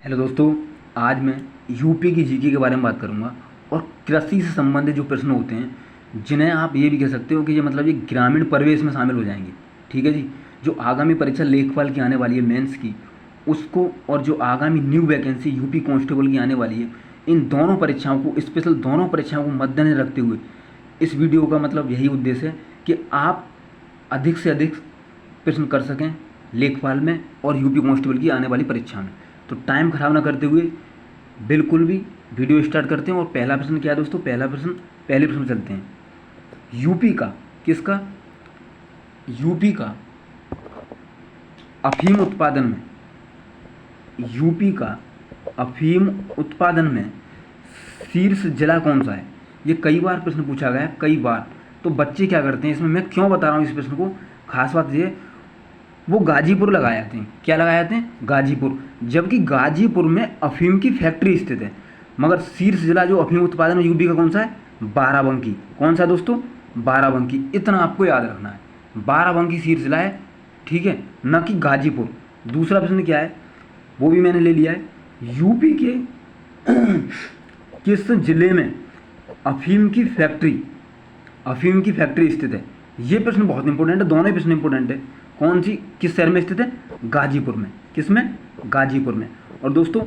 Hello दोस्तों। आज मैं यूपी की जीके के बारे में बात करूंगा और कृषि से संबंधित जो प्रश्न होते हैं जिन्हें आप ये भी कह सकते हो कि ये ग्रामीण परिवेश में शामिल हो जाएंगे। ठीक है जी। जो आगामी परीक्षा लेखपाल की आने वाली है मेंस की, उसको और जो आगामी न्यू वैकेंसी यूपी कांस्टेबल की आने वाली है, इन दोनों परीक्षाओं को स्पेशल दोनों परीक्षाओं को मद्देनजर रखते हुए इस वीडियो का यही उद्देश्य है कि आप अधिक से अधिक प्रश्न कर सकें लेखपाल में और यूपी कांस्टेबल की आने वाली परीक्षा में। तो टाइम खराब ना करते हुए बिल्कुल भी वीडियो स्टार्ट करते हैं। और पहला प्रश्न क्या है दोस्तों? पहले प्रश्न चलते हैं। यूपी का किसका? यूपी का अफीम उत्पादन में, यूपी का अफीम उत्पादन में शीर्ष जिला कौन सा है? ये कई बार प्रश्न पूछा गया है, कई बार। तो बच्चे क्या करते हैं, इसमें मैं क्यों बता रहा हूँ इस प्रश्न को, खास बात ये, वो गाजीपुर लगाए जाते हैं। क्या लगाए जाते हैं? गाजीपुर। जबकि गाजीपुर में अफीम की फैक्ट्री स्थित है, मगर शीर्ष जिला जो अफीम उत्पादन में यूपी का कौन सा है? बाराबंकी। कौन सा दोस्तों? बाराबंकी। इतना आपको याद रखना है, बाराबंकी शीर्ष जिला है, ठीक है, न कि गाजीपुर। दूसरा प्रश्न क्या है, वो भी मैंने ले लिया है। यूपी के किस जिले में अफीम की फैक्ट्री स्थित है? ये प्रश्न बहुत इंपॉर्टेंट है, दोनों ही प्रश्न इंपॉर्टेंट है। कौन सी, किस शहर में स्थित है? गाजीपुर में। किस में? गाजीपुर में। और दोस्तों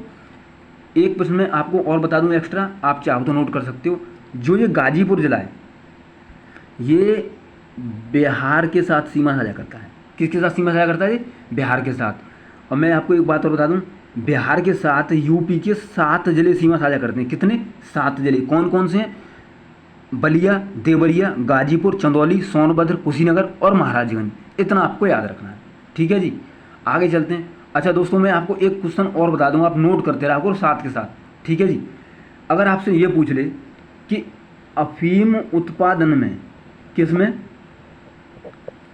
एक प्रश्न में आपको और बता दूं एक्स्ट्रा, आप चाहो तो नोट कर सकते हो। जो ये गाजीपुर जिला है, ये बिहार के साथ सीमा साझा करता है। किसके साथ सीमा साझा करता है? ये बिहार के साथ। और मैं आपको एक बात और बता दूं, बिहार के साथ यूपी के 7 जिले सीमा साझा करते हैं। कितने? 7 जिले। कौन कौन से हैं? बलिया, देवरिया, गाजीपुर, चंदौली, सोनभद्र, कुशीनगर और महाराजगंज। इतना आपको याद रखना है, ठीक है जी। आगे चलते हैं। अच्छा दोस्तों, मैं आपको एक क्वेश्चन और बता दूंगा, आप नोट करते रहो और साथ के साथ, ठीक है जी। अगर आपसे ये पूछ ले कि अफीम उत्पादन में, किस में?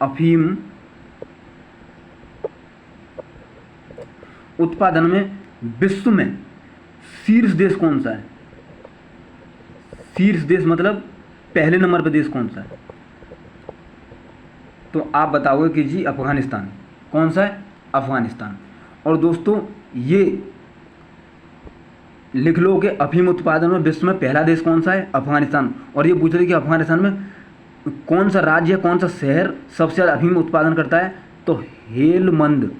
अफीम उत्पादन में विश्व में शीर्ष देश कौन सा है? शीर्ष देश मतलब पहले नंबर पर देश कौन सा है? तो आप बताओगे कि जी अफगानिस्तान। कौन सा है? अफगानिस्तान। और दोस्तों ये लिख लो कि अफीम उत्पादन में विश्व में पहला देश कौन सा है? अफगानिस्तान। और ये पूछ रहे कि अफगानिस्तान में कौन सा राज्य, कौन सा शहर सबसे ज़्यादा अफीम उत्पादन करता है? तो हेलमंद,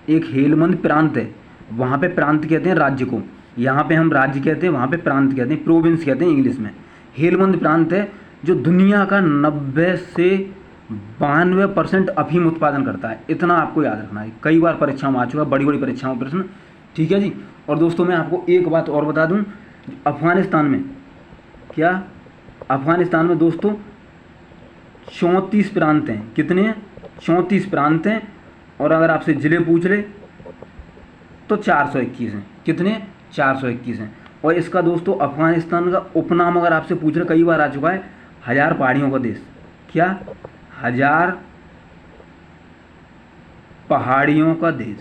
एक हेलमंद प्रांत है, वहाँ पे प्रांत कहते हैं राज्य को, यहाँ पे हम राज्य कहते हैं, वहाँ पे प्रांत कहते हैं, प्रोविंस कहते हैं इंग्लिश में। हेलमंद प्रांत है जो दुनिया का 90 से 92% अफीम उत्पादन करता है। इतना आपको याद रखना है, कई बार परीक्षाओं में आ चुका है, बड़ी बड़ी परीक्षाओं में प्रश्न, ठीक है जी। और दोस्तों मैं आपको एक बात और बता दूं, अफगानिस्तान में क्या, अफगानिस्तान में दोस्तों 34 प्रांत हैं। कितने हैं? 34 प्रांत हैं। और अगर आपसे जिले पूछ ले तो 421 हैं। कितने? 421 हैं। और इसका दोस्तों अफगानिस्तान का उपनाम अगर आपसे पूछ रहे, कई बार आ चुका है, 1000 पहाड़ियों का देश। क्या? 1000 पहाड़ियों का देश,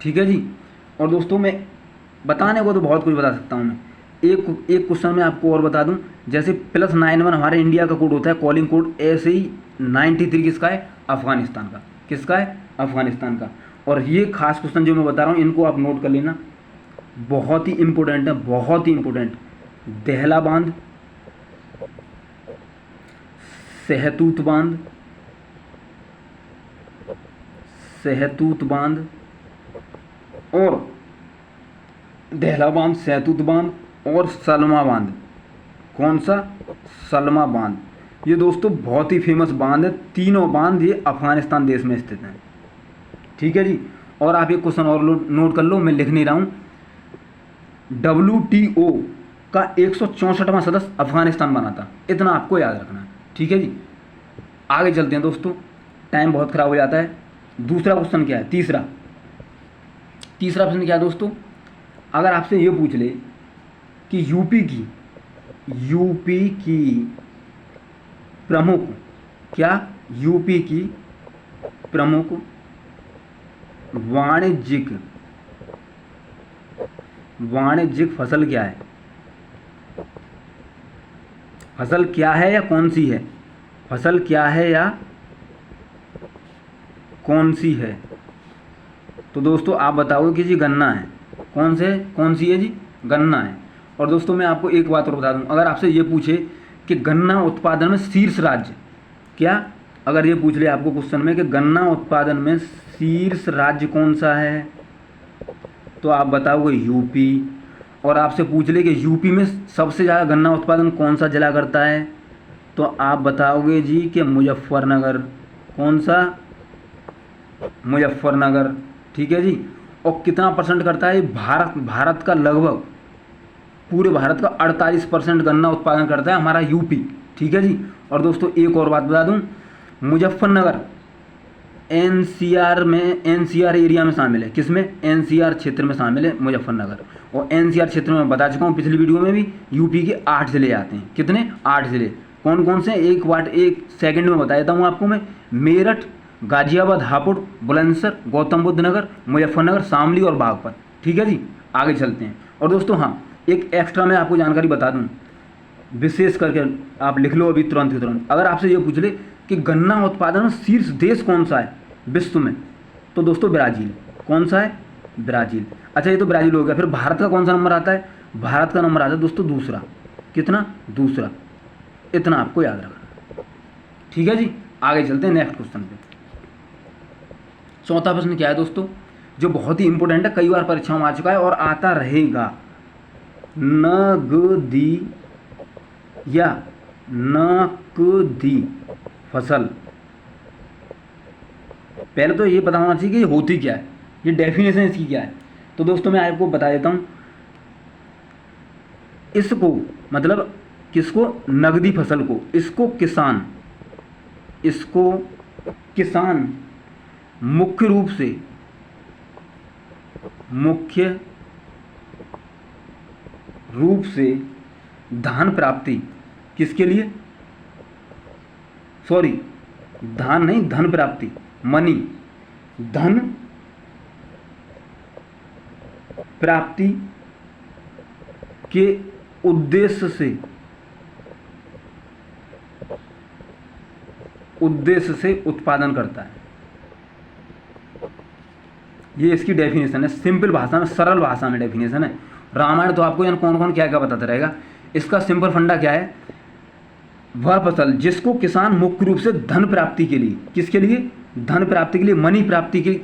ठीक है जी। और दोस्तों मैं बताने को तो बहुत कुछ बता सकता हूँ मैं, एक क्वेश्चन में आपको और बता दूं, जैसे +91 हमारे इंडिया का कोड होता है, कॉलिंग कोड, ऐसे ही 93 किसका है? अफगानिस्तान का। किसका है? अफगानिस्तान का। और ये खास क्वेश्चन जो मैं बता रहा हूँ, इनको आप नोट कर लेना, बहुत ही इंपॉर्टेंट है, बहुत ही इंपॉर्टेंट। दहला बांध, सहतूत बांध, सहतूत बांध और दहला बांध, सहतूत बांध और सलमा बांध। कौन सा? सलमा बांध। ये दोस्तों बहुत ही फेमस बांध है, तीनों बांध ये अफगानिस्तान देश में स्थित हैं, ठीक है जी। और आप एक क्वेश्चन और नोट कर लो, मैं लिख नहीं रहा हूँ। WTO का 164वां सदस्य अफगानिस्तान बना था। इतना आपको याद रखना है, ठीक है जी। आगे चलते हैं दोस्तों, टाइम बहुत खराब हो जाता है। दूसरा क्वेश्चन क्या है? तीसरा प्रश्न क्या है दोस्तों? अगर आपसे ये पूछ ले कि यूपी की प्रमुख, क्या? यूपी की प्रमुख वाणिज्यिक फसल क्या है? फसल क्या है या कौन सी है? फसल क्या है या कौन सी है? तो दोस्तों आप बताओगे कि जी गन्ना है। कौन सी है जी? गन्ना है। और दोस्तों मैं आपको एक बात और बता दूं, अगर आपसे ये पूछे कि गन्ना उत्पादन में शीर्ष राज्य क्या, अगर ये पूछ ले आपको क्वेश्चन में कि गन्ना उत्पादन में शीर्ष राज्य कौन सा है, तो आप बताओगे यूपी। और आपसे पूछ ले कि यूपी में सबसे ज़्यादा गन्ना उत्पादन कौन सा जिला करता है, तो आप बताओगे जी कि मुजफ्फरनगर। कौन सा? मुजफ्फरनगर। ठीक है जी। और कितना परसेंट करता है? भारत का लगभग, पूरे भारत का 48% गन्ना उत्पादन करता है हमारा यूपी। ठीक है जी। और दोस्तों एक और बात बता दूं, मुजफ्फरनगर एनसीआर एरिया में शामिल है। किसमें? एनसीआर क्षेत्र में शामिल है मुजफ्फरनगर। और एनसीआर क्षेत्र में बता चुका हूँ पिछली वीडियो में भी, यूपी के 8 जिले आते हैं। कितने? 8 जिले। कौन कौन से? एक सेकंड में बता देता हूँ आपको मैं। मेरठ, गाजियाबाद, हापुड़, बुलंदशहर, गौतम बुद्ध नगर, मुजफ्फरनगर, शामली और बागपत। ठीक है जी। आगे चलते हैं। और दोस्तों हाँ, एक एक्स्ट्रा मैं आपको जानकारी बता दूं, विशेष करके आप लिख लो अभी तुरंत ही तुरंत। अगर आपसे ये पूछ ले कि गन्ना उत्पादन में शीर्ष देश कौन सा है विश्व में, तो दोस्तों ब्राज़ील। कौन सा है? ब्राज़ील। अच्छा ये तो ब्राज़ील हो गया। फिर भारत का कौन सा नंबर आता है? भारत का नंबर आता है दोस्तों दूसरा। कितना? दूसरा। इतना आपको याद रखना। ठीक है जी। आगे चलते हैं नेक्स्ट क्वेश्चन पे। चौथा प्रश्न क्या है दोस्तों, जो बहुत ही इंपॉर्टेंट है, कई बार परीक्षाओं में आ चुका है और आता रहेगा। नगदी या नकदी फसल। पहले तो ये पता होना चाहिए कि ये होती क्या है, ये डेफिनेशन इसकी क्या है। तो दोस्तों मैं आपको बता देता हूँ। इसको मतलब किसको? नगदी फसल को। इसको किसान मुख्य रूप से धान प्राप्ति किसके लिए? सॉरी, धान नहीं, धन प्राप्ति, मनी, धन प्राप्ति के उद्देश्य से उत्पादन करता है। ये इसकी डेफिनेशन है, सिंपल भाषा में, सरल भाषा में डेफिनेशन है। रामायण तो आपको कौन कौन क्या क्या बताता रहेगा। इसका सिंपल फंडा क्या है? वह फसल जिसको किसान मुख्य रूप से धन प्राप्ति के लिए, किसके लिए? धन प्राप्ति के लिए, मनी प्राप्ति के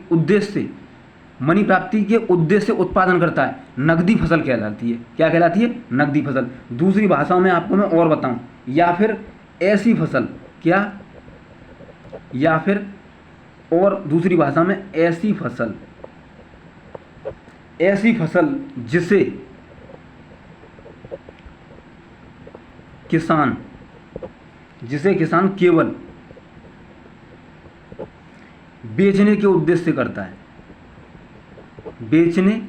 उद्देश्य से उत्पादन करता है, नगदी फसल कहलाती है। क्या कहलाती है? नगदी फसल। दूसरी भाषा में आपको मैं और बताऊं, या फिर ऐसी फसल, क्या? या फिर और दूसरी भाषा में ऐसी फसल जिसे किसान केवल बेचने के उद्देश्य से करता है, बेचने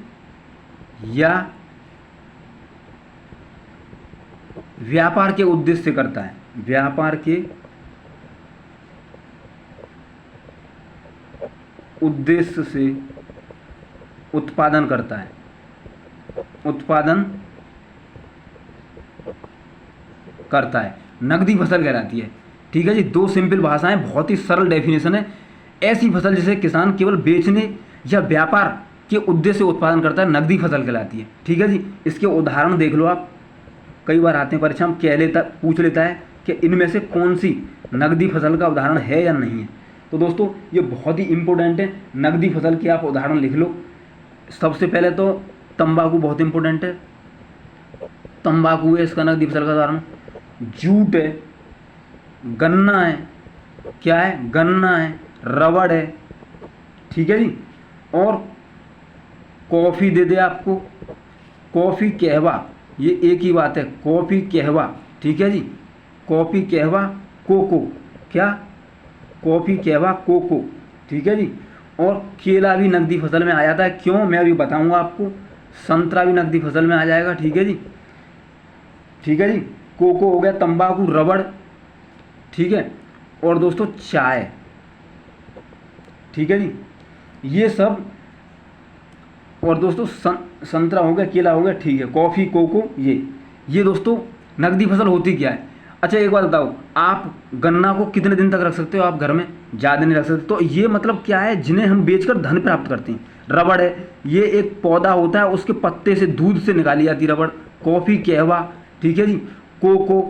या व्यापार के उद्देश्य से करता है, व्यापार के उद्देश्य से उत्पादन करता है, नगदी फसल कहलाती है। ठीक है जी। दो सिंपल भाषाएं, बहुत ही सरल डेफिनेशन है। ऐसी फसल जिसे किसान केवल बेचने या व्यापार के उद्देश्य से उत्पादन करता है, नगदी फसल कहलाती है। ठीक है जी। इसके उदाहरण देख लो आप, कई बार आते हैं परीक्षा में, पूछ लेता है कि इनमें से कौन सी नगदी फसल का उदाहरण है या नहीं है। तो दोस्तों ये बहुत ही इंपॉर्टेंट है, नगदी फसल की आप उदाहरण लिख लो। सबसे पहले तो तंबाकू बहुत इंपॉर्टेंट है, तंबाकू है इसका नगदी फसल का उदाहरण। जूट है, गन्ना है, क्या है? गन्ना है, रबड़ है। ठीक है जी। और कॉफ़ी दे दे आपको, कॉफ़ी, कहवा, ये एक ही बात है, कॉफ़ी, कहवा। ठीक है जी। कॉफ़ी, कहवा, कोको, क्या? कॉफ़ी, कहवा, कोको। ठीक है जी। और केला भी नगदी फसल में आ जाता है। क्यों? मैं अभी बताऊंगा आपको। संतरा भी नगदी फसल में आ जाएगा। ठीक है जी। ठीक है जी। कोको हो गया, तंबाकू, रबड़। ठीक है। और दोस्तों चाय। ठीक है जी। ये सब। और दोस्तों संतरा हो गया, केला हो गया। ठीक है। कॉफ़ी, कोको, ये दोस्तों नगदी फसल होती क्या है? अच्छा एक बात बताओ, आप गन्ना को कितने दिन तक रख सकते हो आप घर में? ज़्यादा नहीं रख सकते। तो ये मतलब क्या है, जिन्हें हम बेचकर धन प्राप्त करते हैं। रबड़ है, ये एक पौधा होता है, उसके पत्ते से, दूध से निकाली जाती है रबड़। कॉफ़ी, कहवा, ठीक है जी, कोको,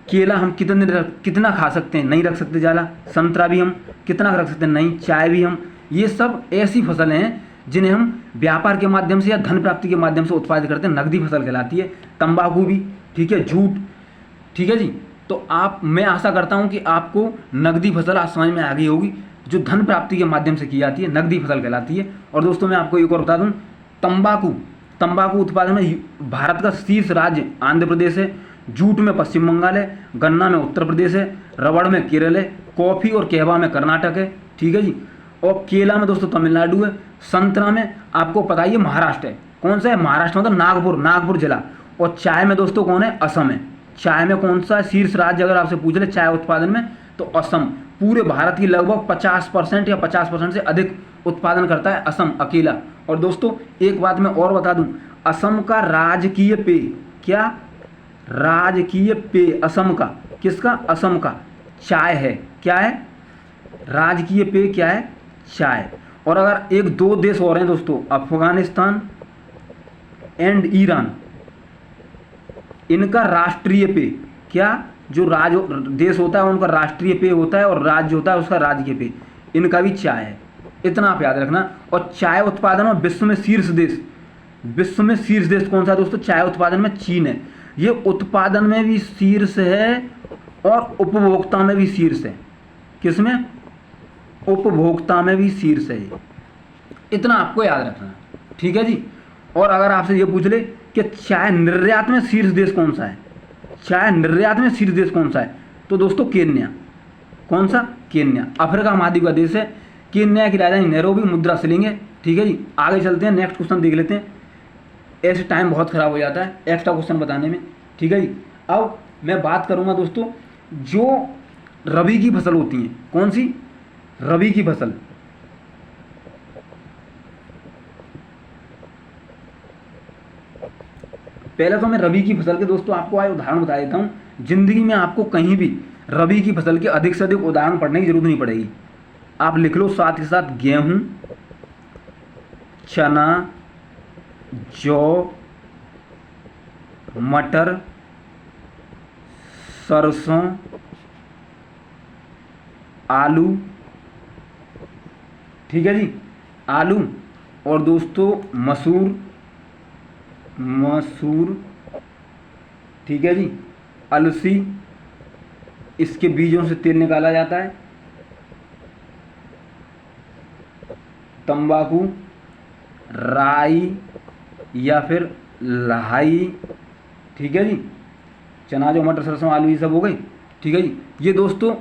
केला हम कितना खा सकते हैं? नहीं रख सकते ज़्यादा। संतरा भी हम कितना रख सकते हैं? नहीं। चाय भी हम, ये सब ऐसी फसलें हैं जिन्हें हम व्यापार के माध्यम से या धन प्राप्ति के माध्यम से उत्पादित करते हैं, नकदी फसल कहलाती है। तंबाकू भी, ठीक है, जूट, ठीक है जी। तो मैं आशा करता हूं कि आपको नकदी फसल आज समझ में आ गई होगी, जो धन प्राप्ति के माध्यम से की जाती है, नकदी फसल कहलाती है। और दोस्तों मैं आपको एक और बता दूं, तंबाकू उत्पादन में भारत का शीर्ष राज्य आंध्र प्रदेश है, जूट में पश्चिम बंगाल है, गन्ना में उत्तर प्रदेश है, रबड़ में केरल है, कॉफ़ी और कहवा में कर्नाटक है, ठीक है जी, और केला में दोस्तों तमिलनाडु है, संतरा में आपको पता ही है महाराष्ट्र है। कौन सा है? महाराष्ट्र मतलब नागपुर जिला। और चाय में दोस्तों कौन है? असम है। चाय में कौन सा शीर्ष राज्य अगर आपसे पूछ ले चाय उत्पादन में, तो असम। पूरे भारत की लगभग 50% या 50% से अधिक उत्पादन करता है असम अकेला। और दोस्तों एक बात मैं और बता दूं, असम का राजकीय पेय क्या? राजकीय पेय असम का, किसका? असम का चाय है। क्या है? राजकीय पेय क्या है? चाय। और अगर एक दो देश और हैं दोस्तों, अफगानिस्तान एंड ईरान, इनका राष्ट्रीय पेय क्या? जो देश होता है उनका राष्ट्रीय पेय होता है, और राज्य होता है उसका राजकीय पेय, इनका भी चाय है। इतना आप याद रखना। और चाय उत्पादन में विश्व में शीर्ष देश कौन सा है दोस्तों? चाय उत्पादन में चीन है। ये उत्पादन में भी शीर्ष है और उपभोक्ता में भी शीर्ष है। किसमें? उपभोक्ता में भी शीर्ष है। इतना आपको याद रखना, ठीक है जी। और अगर आपसे ये पूछ ले कि चाय निर्यात में शीर्ष देश कौन सा है? चाय निर्यात में शीर्ष देश कौन सा है? तो दोस्तों केन्या। कौन सा? केन्या। अफ्रीका महाद्वीप का देश है। केन्या की राजधानी नैरोबी, मुद्रा शिलिंग है, ठीक है जी। आगे चलते हैं, नेक्स्ट क्वेश्चन देख लेते हैं। ऐसे टाइम बहुत खराब हो जाता है एक्स्ट्रा क्वेश्चन बताने में, ठीक है जी। अब मैं बात करूंगा दोस्तों, जो रबी की फसल होती हैं। कौन सी? रबी की फसल। पहले तो मैं रबी की फसल के दोस्तों आपको आज उदाहरण बता देता हूं। जिंदगी में आपको कहीं भी रबी की फसल के अधिक से अधिक उदाहरण पढ़ने की जरूरत नहीं पड़ेगी। आप लिख लो साथ के साथ गेहूं, चना, जौ, मटर, सरसों, आलू, ठीक है जी, आलू। और दोस्तों मसूर, ठीक है जी, अलसी, इसके बीजों से तेल निकाला जाता है, तंबाकू, राई या फिर लाही, ठीक है जी, चना, जो, मटर, सरसों, आलू, ये सब हो गई, ठीक है जी। ये दोस्तों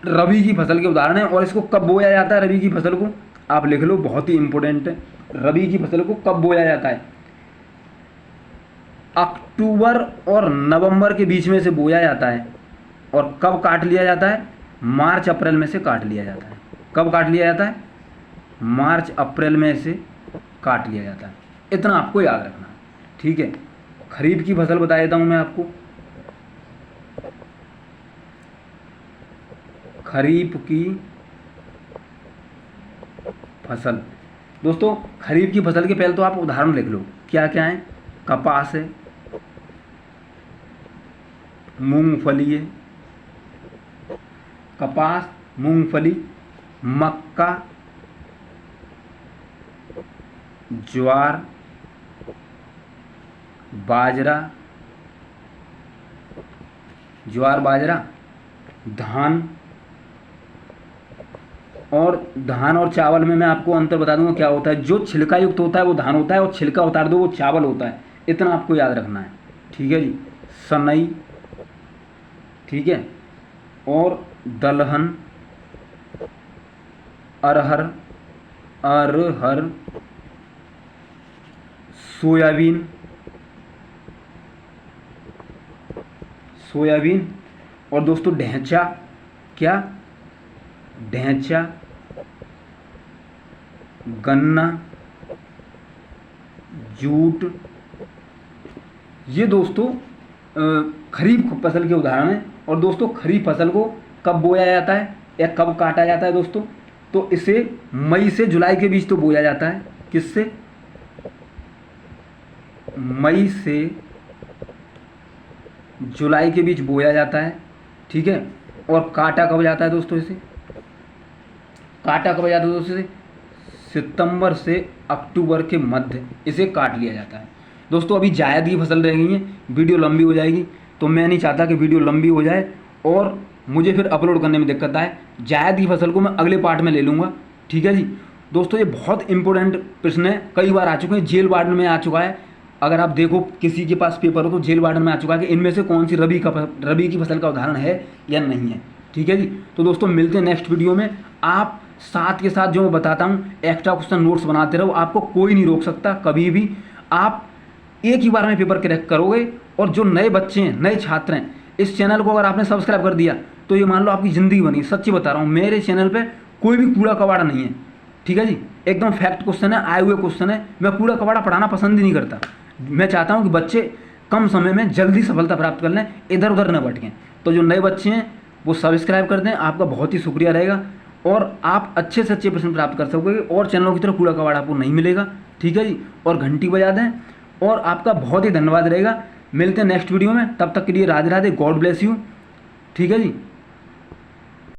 रबी की फसल के उदाहरण है। और इसको कब बोया जाता है? रबी की फसल को आप लिख लो, बहुत ही इंपॉर्टेंट है। रबी की फसल को कब बोया जाता है? अक्टूबर और नवंबर के बीच में से बोया जाता है। और कब काट लिया जाता है? मार्च अप्रैल में से काट लिया जाता है। कब काट लिया जाता है? मार्च अप्रैल में से काट लिया जाता है। इतना आपको याद रखना, ठीक है। खरीफ की फसल बता देता हूं मैं आपको। खरीफ की फसल दोस्तों, खरीफ की फसल के पहले तो आप उदाहरण लिख लो, क्या क्या है? कपास है, मूंगफली है, कपास, मूंगफली, मक्का, ज्वार, बाजरा, धान। और धान और चावल में मैं आपको अंतर बता दूंगा क्या होता है। जो छिलका युक्त होता है वो धान होता है, और छिलका उतार दो वो चावल होता है। इतना आपको याद रखना है, ठीक है जी। सनई, ठीक है, और दलहन, अरहर, सोयाबीन, और दोस्तों ढैंचा, क्या? ढैंचा, गन्ना, जूट। ये दोस्तों खरीफ फसल के उदाहरण हैं। और दोस्तों खरीफ फसल को कब बोया जाता है या कब काटा जाता है दोस्तों? तो इसे मई से जुलाई के बीच तो बोया जाता है। किससे? मई से जुलाई के बीच बोया जाता है, ठीक है। और काटा कब जाता है दोस्तों? इसे काटा कब जाता है दोस्तों? सितंबर से अक्टूबर के मध्य इसे काट लिया जाता है। दोस्तों अभी जायद की फसल रह गई है, वीडियो लंबी हो जाएगी, तो मैं नहीं चाहता कि वीडियो लंबी हो जाए और मुझे फिर अपलोड करने में दिक्कत आए। जायद की फसल को मैं अगले पार्ट में ले लूँगा, ठीक है जी। दोस्तों ये बहुत इंपॉर्टेंट प्रश्न है, कई बार आ चुके हैं, जेल वार्डन में आ चुका है। अगर आप देखो किसी के पास पेपर हो तो जेल वार्डन में आ चुका है कि इनमें से कौन सी रबी की फसल का उदाहरण है या नहीं है, ठीक है जी। तो दोस्तों मिलते हैं नेक्स्ट वीडियो में। आप साथ के साथ जो मैं बताता हूँ एक्स्ट्रा क्वेश्चन नोट्स बनाते रहो, आपको कोई नहीं रोक सकता कभी भी। आप एक ही बार में पेपर क्रैक करोगे। और जो नए बच्चे हैं, नए छात्र हैं, इस चैनल को अगर आपने सब्सक्राइब कर दिया तो ये मान लो आपकी ज़िंदगी बनी। सच्ची बता रहा हूँ, मेरे चैनल पे कोई भी कूड़ा कबाड़ा नहीं है, ठीक है जी। एकदम फैक्ट क्वेश्चन है, आए हुए क्वेश्चन है। मैं कूड़ा कबाड़ा पढ़ाना पसंद ही नहीं करता। मैं चाहता हूँ कि बच्चे कम समय में जल्दी सफलता प्राप्त कर लें, इधर उधर न भटकें। तो जो नए बच्चे हैं वो सब्सक्राइब कर दें, आपका बहुत ही शुक्रिया रहेगा और आप अच्छे से अच्छे प्रश्न प्राप्त कर सकोगे और चैनलों की तरह कूड़ा कबाड़ा आपको नहीं मिलेगा, ठीक है जी। और घंटी बजा दें और आपका बहुत ही धन्यवाद रहेगा। मिलते हैं नेक्स्ट वीडियो में, तब तक के लिए Radhe Radhe, God bless you, ठीक है जी।